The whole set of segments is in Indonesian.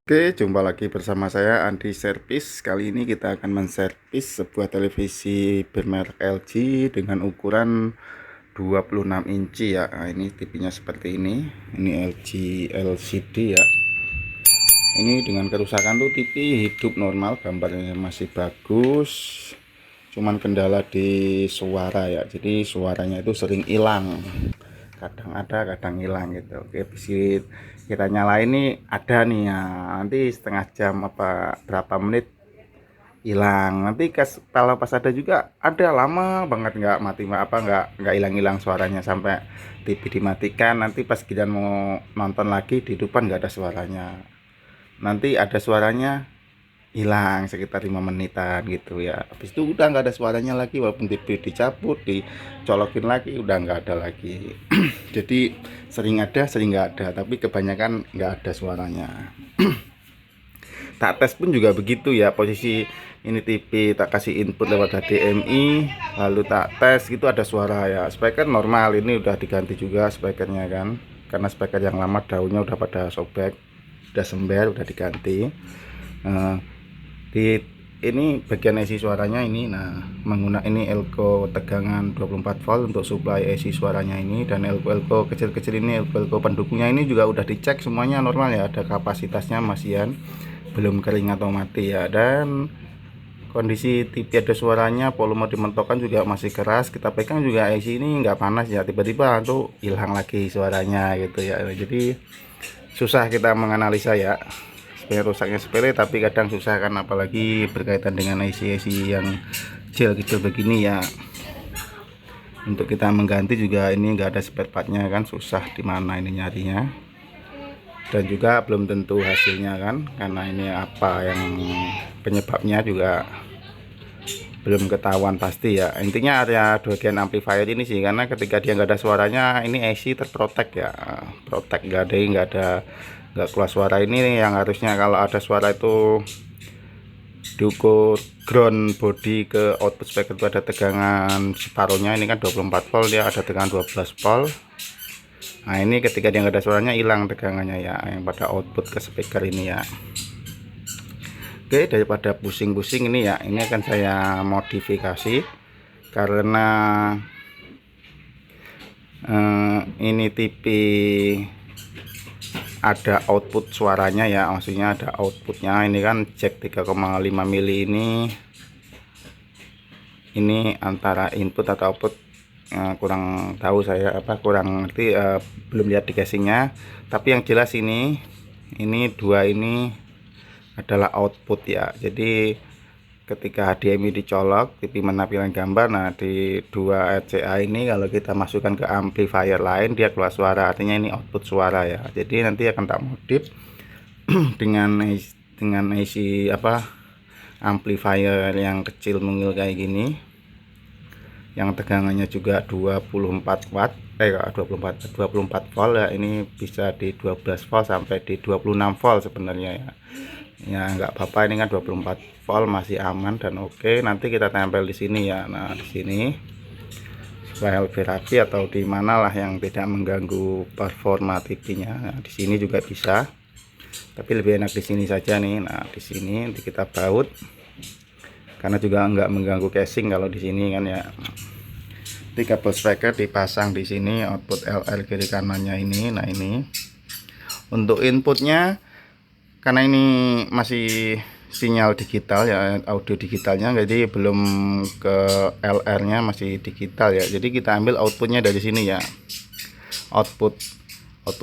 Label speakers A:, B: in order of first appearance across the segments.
A: Oke, jumpa lagi bersama saya Andi Servis. Kali ini kita akan menservis sebuah televisi bermerek LG dengan ukuran 26 inci ya. Nah, ini TV-nya seperti ini. Ini LG LCD ya. Ini dengan kerusakan tuh TV hidup normal, gambarnya masih bagus. Cuman kendala di suara ya. Jadi suaranya itu sering hilang. Kadang ada kadang hilang gitu. Oke, bisa kita nyalain nih, ada nih ya, nanti setengah jam apa berapa menit hilang, nanti kalau pas ada juga ada lama banget nggak mati, apa nggak hilang-hilang suaranya sampai TV dimatikan. Nanti pas kita mau nonton lagi di depan nggak ada suaranya, nanti ada suaranya hilang sekitar 5 menitan gitu ya. Habis itu udah nggak ada suaranya lagi, walaupun TV dicabut dicolokin lagi udah nggak ada lagi. Jadi sering ada sering nggak ada, tapi kebanyakan nggak ada suaranya. Tak tes pun juga begitu ya, posisi ini TV tak kasih input lewat HDMI, lalu tak tes gitu ada suara ya. Speaker normal, ini udah diganti juga speakernya kan, karena speaker yang lama daunnya udah pada sobek, udah sember, udah diganti. Di ini bagian IC suaranya ini, nah menggunakan ini elko tegangan 24 volt untuk supply IC suaranya ini, dan elko kecil-kecil ini elko pendukungnya ini juga udah dicek semuanya normal ya, ada kapasitasnya masihan, belum kering atau mati ya. Dan kondisi TV ada suaranya, volume dimentokkan juga masih keras, kita pegang juga IC ini nggak panas ya, tiba-tiba tuh hilang lagi suaranya gitu ya. Jadi susah kita menganalisa ya. Rusaknya sepele tapi kadang susah kan, apalagi berkaitan dengan IC-IC yang kecil-kecil begini ya. Untuk kita mengganti juga ini enggak ada spare partnya kan, susah di mana ini nyarinya, dan juga belum tentu hasilnya kan, karena ini apa yang penyebabnya juga belum ketahuan pasti ya. Intinya area bagian amplifier ini sih, karena ketika dia nggak ada suaranya ini IC terprotek ya, protek, nggak keluar suara. Ini yang harusnya kalau ada suara itu diukur ground body ke output speaker itu ada tegangan separuhnya, ini kan 24 volt, dia ada tegangan 12 volt. Nah ini ketika dia nggak ada suaranya hilang tegangannya ya, yang pada output ke speaker ini ya. Oke, daripada pusing-pusing ini ya, ini akan saya modifikasi karena ini TV ada output suaranya ya, maksudnya ada outputnya. Ini kan jack 3,5 mili, ini antara input atau output, kurang tahu saya, kurang ngerti, belum lihat di casingnya. Tapi yang jelas ini dua ini adalah output ya. Jadi ketika HDMI dicolok, TV menampilkan gambar. Nah di dua RCA ini kalau kita masukkan ke amplifier lain dia keluar suara, artinya ini output suara ya. Jadi nanti akan tak modif dengan isi amplifier yang kecil mungil kayak gini, yang tegangannya juga 24 watt 24 volt ya. Ini bisa di 12 volt sampai di 26 volt sebenarnya ya, nggak apa-apa, ini kan 24 volt masih aman dan oke. Nanti kita tempel di sini ya. Nah di sini supaya lebih rapi, atau di mana lah yang tidak mengganggu performa TV-nya. Nah di sini juga bisa, tapi lebih enak di sini saja nih. Nah di sini nanti kita baut, karena juga nggak mengganggu casing kalau di sini kan ya. Di kabel speaker dipasang di sini, output LR kiri kanannya ini. Nah ini untuk inputnya, karena ini masih sinyal digital ya, audio digitalnya, jadi belum ke LR nya, masih digital ya. Jadi kita ambil outputnya dari sini ya, output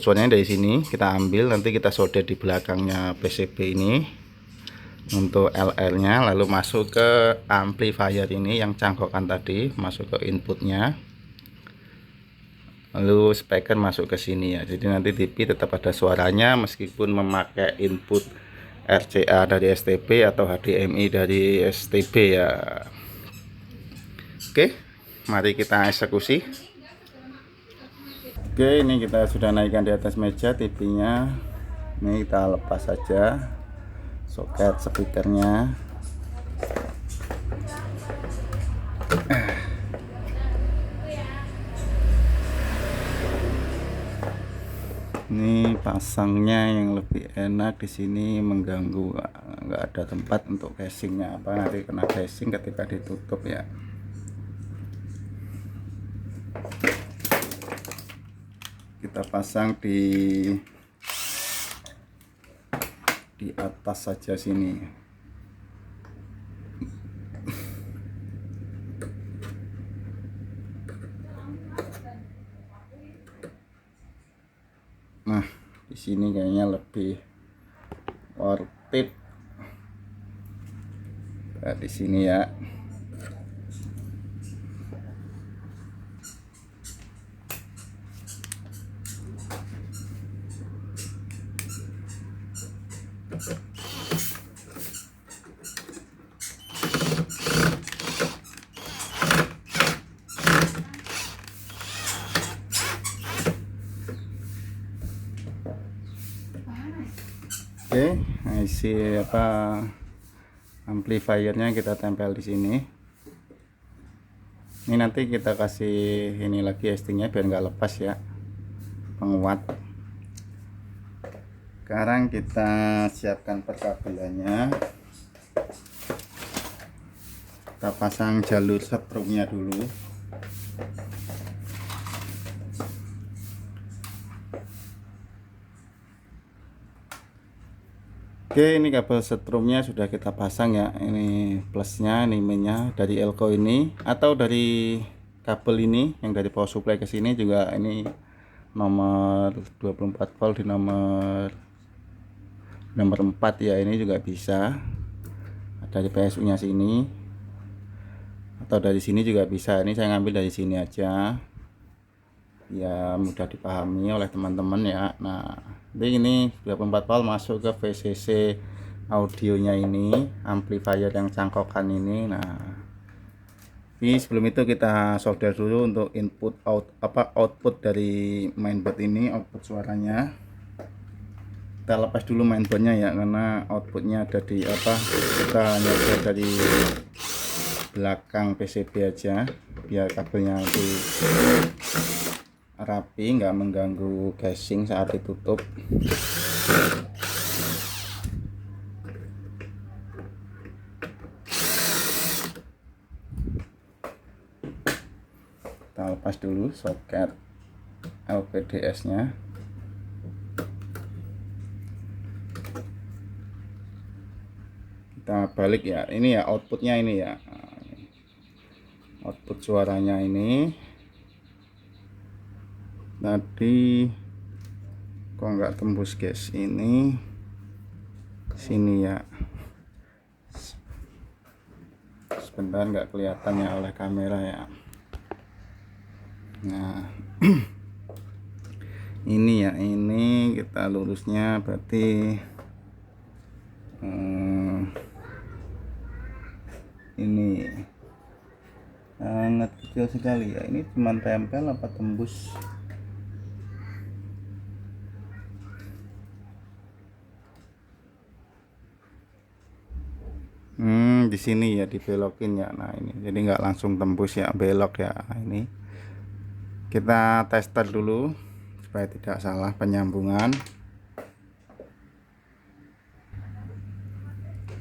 A: suaranya dari sini kita ambil, nanti kita solder di belakangnya PCB ini untuk LR nya, lalu masuk ke amplifier ini yang cangkokan tadi, masuk ke inputnya, lalu speaker masuk ke sini ya. Jadi nanti TV tetap ada suaranya meskipun memakai input RCA dari STB atau HDMI dari STB ya. Oke, mari kita eksekusi. Oke, ini kita sudah naikkan di atas meja TV-nya. Ini kita lepas saja soket speakernya. Ini pasangnya yang lebih enak di sini, mengganggu, nggak ada tempat untuk casingnya, apa nanti kena casing ketika ditutup ya. Kita pasang di atas saja sini. Nah, di sini kayaknya lebih worth it. Nah, di sini ya. Oke, nah isi amplifiernya kita tempel di sini. Ini nanti kita kasih ini lagi casingnya biar nggak lepas ya, penguat. Sekarang kita siapkan perkabelannya. Kita pasang jalur setrumnya dulu. Oke, ini kabel setrumnya sudah kita pasang ya. Ini plusnya, ini minusnya dari elko ini atau dari kabel ini yang dari power supply ke sini juga. Ini nomor 24 volt di nomor 4 ya, ini juga bisa. Dari PSU nya sini atau dari sini juga bisa. Ini saya ngambil dari sini aja ya, mudah dipahami oleh teman-teman ya. Nah, jadi ini 24 volt masuk ke VCC audionya ini, amplifier yang cangkokan ini. Nah, ini sebelum itu kita solder dulu untuk output dari mainboard ini, output suaranya. Kita lepas dulu mainboardnya ya, karena outputnya ada di kita hanya dari belakang PCB aja biar kabelnya nanti rapi, nggak mengganggu casing saat ditutup. Kita lepas dulu soket LPDS nya. Kita balik ya, ini ya outputnya ini ya, output suaranya ini. Tadi kok nggak tembus guys, ini sini ya, sebentar nggak kelihatannya oleh kamera ya. Nah ini ya, ini kita lurusnya berarti ini sangat kecil sekali ya. Ini cuma tempel apa tembus? Di sini ya dibelokin ya. Nah ini jadi nggak langsung tembus ya, belok ya. Nah, ini kita tester dulu supaya tidak salah penyambungan.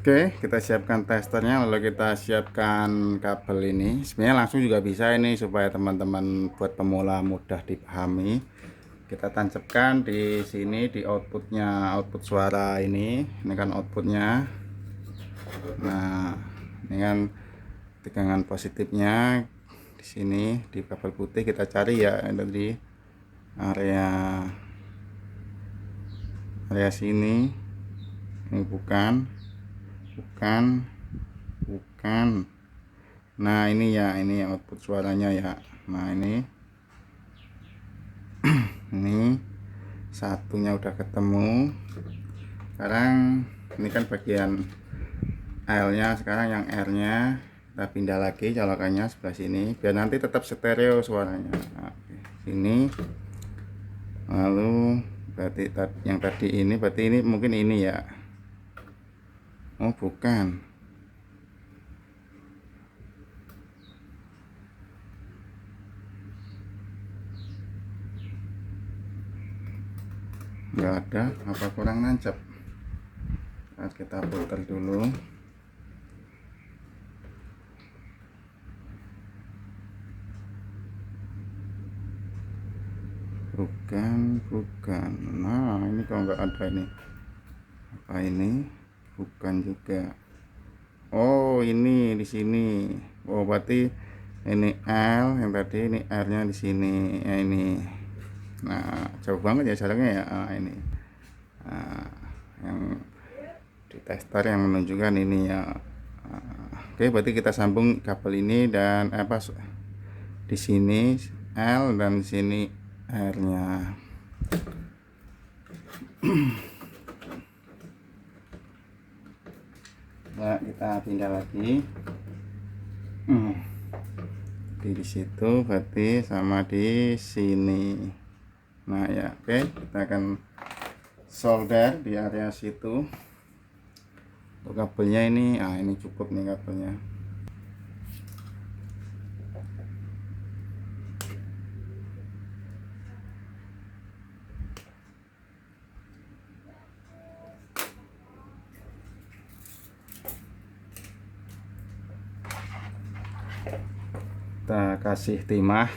A: Oke, kita siapkan testernya, lalu kita siapkan kabel ini. Sebenarnya langsung juga bisa ini supaya teman-teman buat pemula mudah dipahami. Kita tancapkan di sini di outputnya, output suara ini kan outputnya. Nah, ini kan tegangan positifnya di sini di kabel putih. Kita cari ya dari area sini. Ini bukan. Nah ini ya, ini output suaranya ya. Nah ini ini satunya udah ketemu. Sekarang ini kan bagian L nya, sekarang yang R nya kita pindah lagi colokannya sebelah sini biar nanti tetap stereo suaranya. Nah, sini, lalu berarti yang tadi ini, berarti ini mungkin ini ya. Oh bukan, nggak ada, apa kurang nancap. Nah, kita putar dulu. Bukan. Nah, ini kalau nggak ada ini. Apa ini? Bukan juga. Oh, ini di sini. Oh, berarti ini L yang tadi, ini R-nya di sini. Ya, ini. Nah, jauh banget ya jaraknya ya. Ini. Nah, yang di tester yang menunjukkan ini ya. Oke, berarti kita sambung kabel ini dan apa di sini L dan di sini R-nya. Nah, kita pindah lagi. Di situ berarti sama di sini. Nah ya, oke, kita akan solder di area situ. Untuk kabelnya ini, ini cukup nih kabelnya. Kita kasih timah.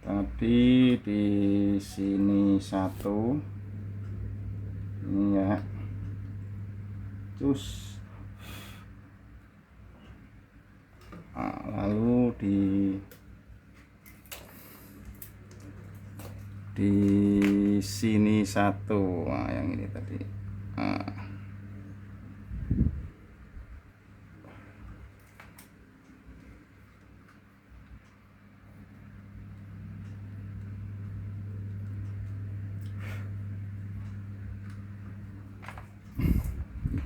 A: Tadi di sini satu, ini ya, terus lalu di sini satu, yang ini tadi.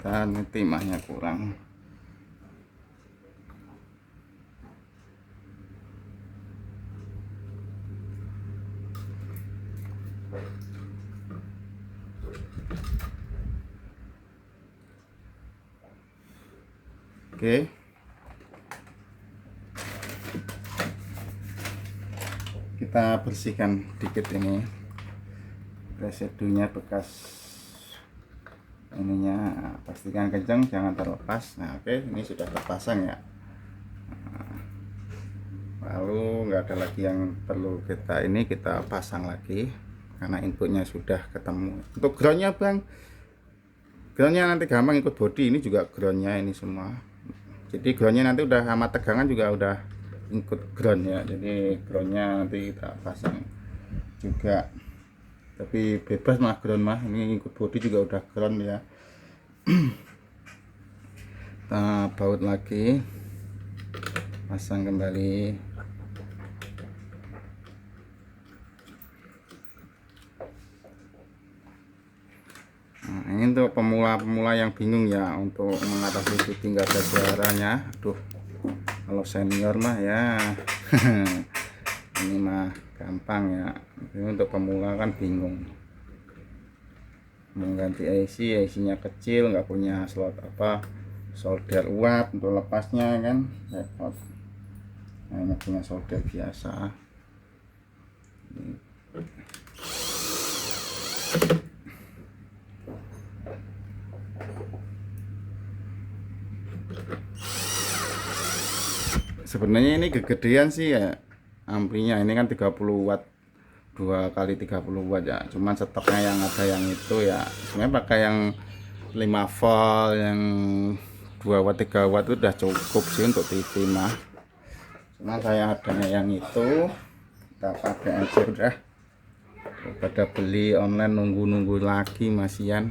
A: Kita timahnya kurang. Oke, kita bersihkan dikit ini residunya bekas ininya. Pastikan kencang, jangan terlepas. Nah oke, ini sudah terpasang ya. Lalu nggak ada lagi yang perlu kita pasang lagi karena inputnya sudah ketemu. Untuk groundnya bang, groundnya nanti gampang ikut body. Ini juga groundnya ini semua. Jadi groundnya nanti udah sama tegangan juga udah ikut ground ya. Jadi groundnya nanti kita pasang juga, tapi bebas mah ground mah. Ini ikut body juga udah ground ya. Kita baut lagi, pasang kembali. Nah, ini untuk pemula-pemula yang bingung ya, untuk mengatasi syuting nggak ada suaranya. Aduh, kalau senior mah ya ini mah gampang ya. Ini untuk pemula kan bingung mengganti IC-nya kecil, nggak punya slot apa solder uap untuk lepasnya kan repot. Hanya punya solder biasa. Sebenarnya ini kegedean sih ya amplinya, ini kan 30 watt, 2 kali 30 watt ya. Cuman stoknya yang ada yang itu ya, sebenarnya pakai yang 5 volt, yang 2 watt 3 watt itu udah cukup sih untuk TV mah. Cuman saya adanya yang itu, kita pakai aja udah, daripada beli online nunggu-nunggu lagi masian.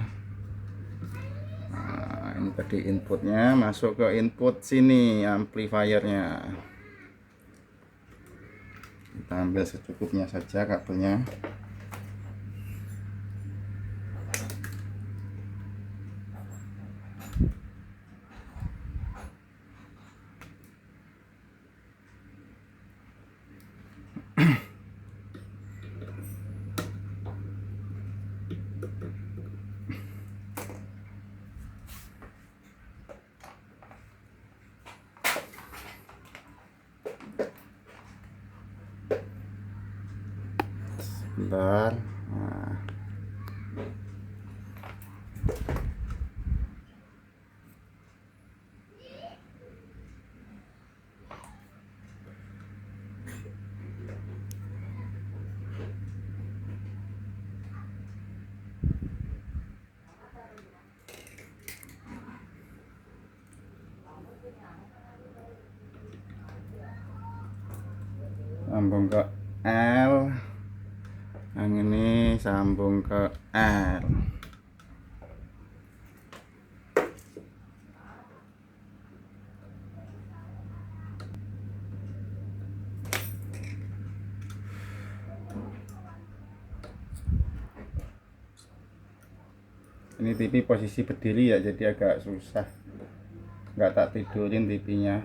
A: Ini tadi inputnya masuk ke input sini amplifiernya. Kita ambil secukupnya saja kabelnya. bentar. Nah, sambung ke L, yang ini sambung ke L. Ini TV posisi berdiri ya, jadi agak susah, nggak tak tidurin TV-nya.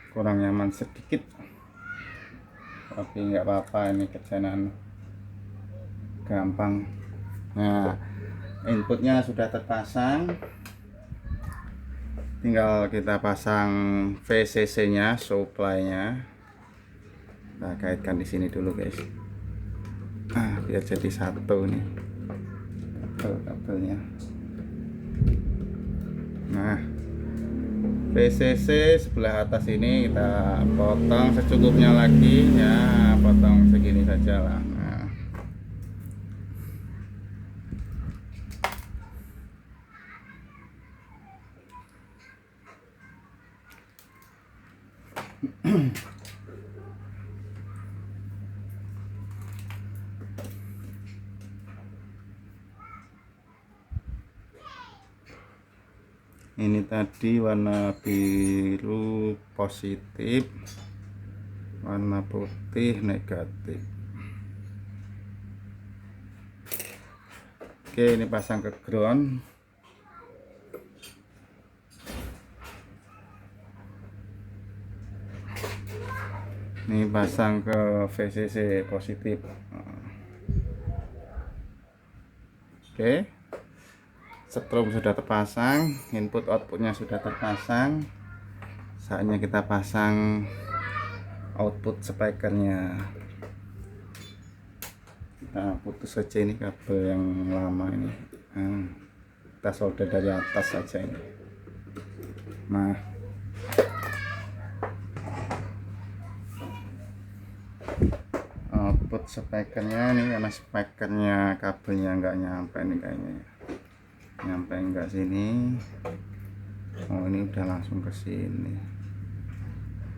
A: Kurang nyaman sedikit, tapi nggak apa-apa, ini kerjaan gampang. Nah, inputnya sudah terpasang, tinggal kita pasang VCC nya, supply nya. Kita kaitkan di sini dulu guys, biar jadi satu nih kabelnya. Nah, VCC sebelah atas ini kita potong secukupnya lagi ya, potong segini saja lah. Nah, ini tadi warna biru positif, warna putih negatif. Oke, ini pasang ke ground. Ini pasang ke VCC positif. Oke, strom sudah terpasang, input outputnya sudah terpasang. Saatnya kita pasang output speakernya. Kita putus saja ini kabel yang lama ini. Kita solder dari atas saja ini. Nah, output speakernya ini, karena speakernya kabelnya nggak nyampe nih kayaknya, nyampe enggak sini. Oh, ini udah langsung ke sini,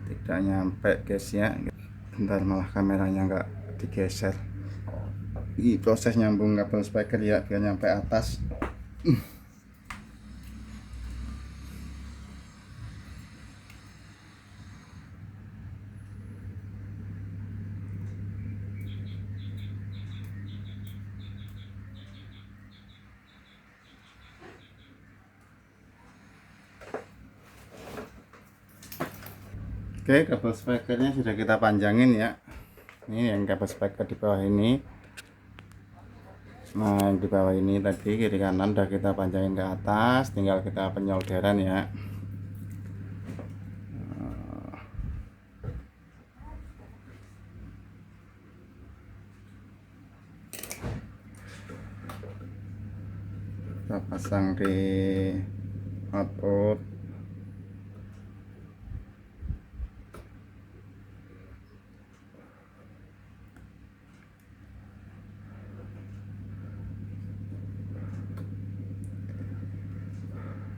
A: tidak nyampe guys ya. Bentar, malah kameranya nggak digeser. Ini proses nyambung kabel speaker ya, biar nyampe atas. Oke, kabel speakernya sudah kita panjangin ya. Ini yang kabel speaker di bawah ini. Nah, yang di bawah ini tadi kiri kanan udah kita panjangin ke atas, tinggal kita penyolderan ya. Kita pasang di output.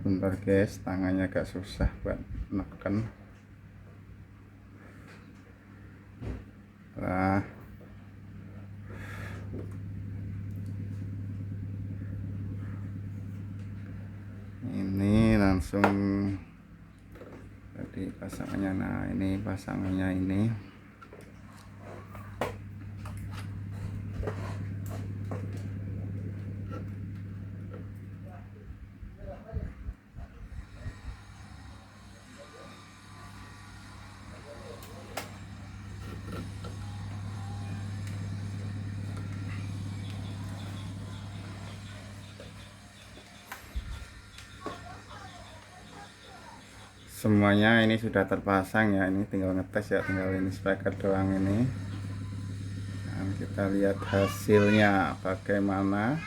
A: Bentar guys, tangannya agak susah buat neken. Nah, ini langsung tadi pasangannya. Nah, ini pasangannya ini. semuanya ini sudah terpasang ya, ini tinggal ngetes ya, tinggal ini speaker doang ini. Dan kita lihat hasilnya bagaimana.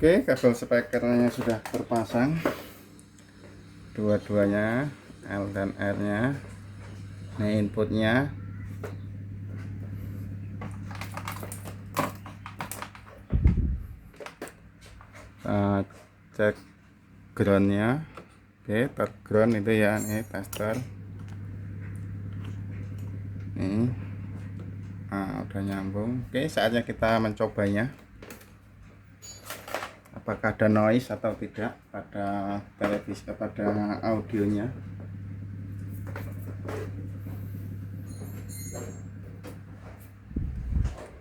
A: Oke, kabel speakernya sudah terpasang, dua-duanya, L dan R nya. Ini inputnya, cek groundnya. Oke, test ground itu ya, ini tester ini. Nah, udah nyambung. Oke, saatnya kita mencobanya, apakah ada noise atau tidak pada televisi, pada audionya.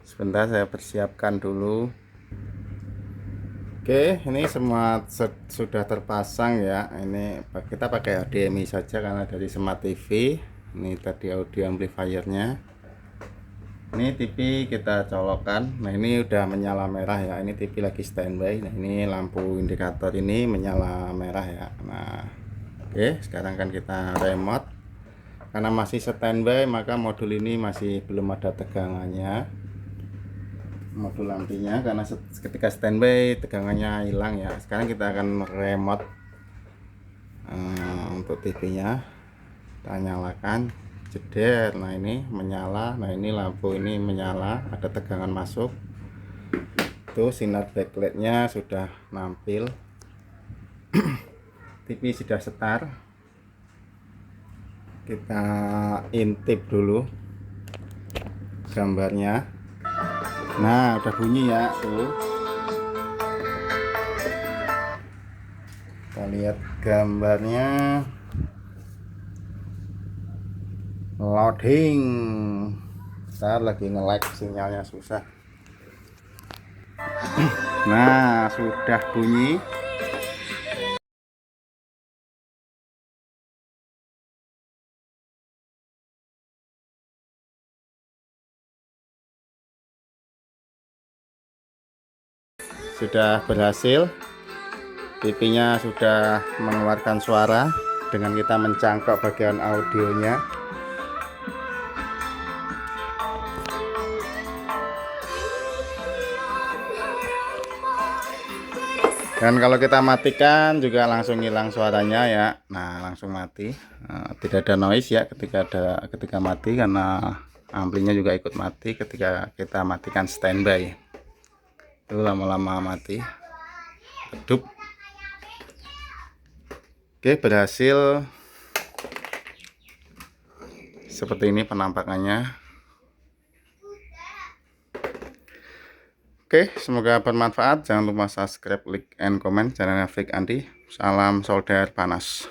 A: Sebentar, saya persiapkan dulu. Oke, ini semua sudah terpasang ya. Ini kita pakai HDMI saja karena dari Smart TV. Ini tadi audio amplifiernya. Ini TV kita colokkan. Nah, ini udah menyala merah ya. Ini TV lagi standby. Nah, ini lampu indikator ini menyala merah ya. Nah, oke, sekarang kan kita remote. Karena masih standby, maka modul ini masih belum ada tegangannya. Modul lampinya, karena ketika standby tegangannya hilang ya. Sekarang kita akan remote untuk TV-nya. Kita nyalakan. Jeder, nah ini menyala, nah ini lampu ini menyala, ada tegangan masuk. Tuh sinar backlightnya sudah nampil. TV sudah setar. Kita intip dulu gambarnya. Nah, udah bunyi ya tuh. Kita lihat gambarnya. Loading. Saya lagi nge-lag, sinyalnya susah. Nah, sudah bunyi. Sudah berhasil. TV-nya sudah mengeluarkan suara dengan kita mencangkok bagian audionya. Dan kalau kita matikan juga langsung hilang suaranya ya. Nah, langsung mati. Nah, tidak ada noise ya ketika mati, karena amplinya juga ikut mati ketika kita matikan standby. Itu lama-lama mati. Redup. Oke, berhasil. Seperti ini penampakannya. Oke, semoga bermanfaat. Jangan lupa subscribe, like, and comment channelnya Fik Andi. Salam solder panas.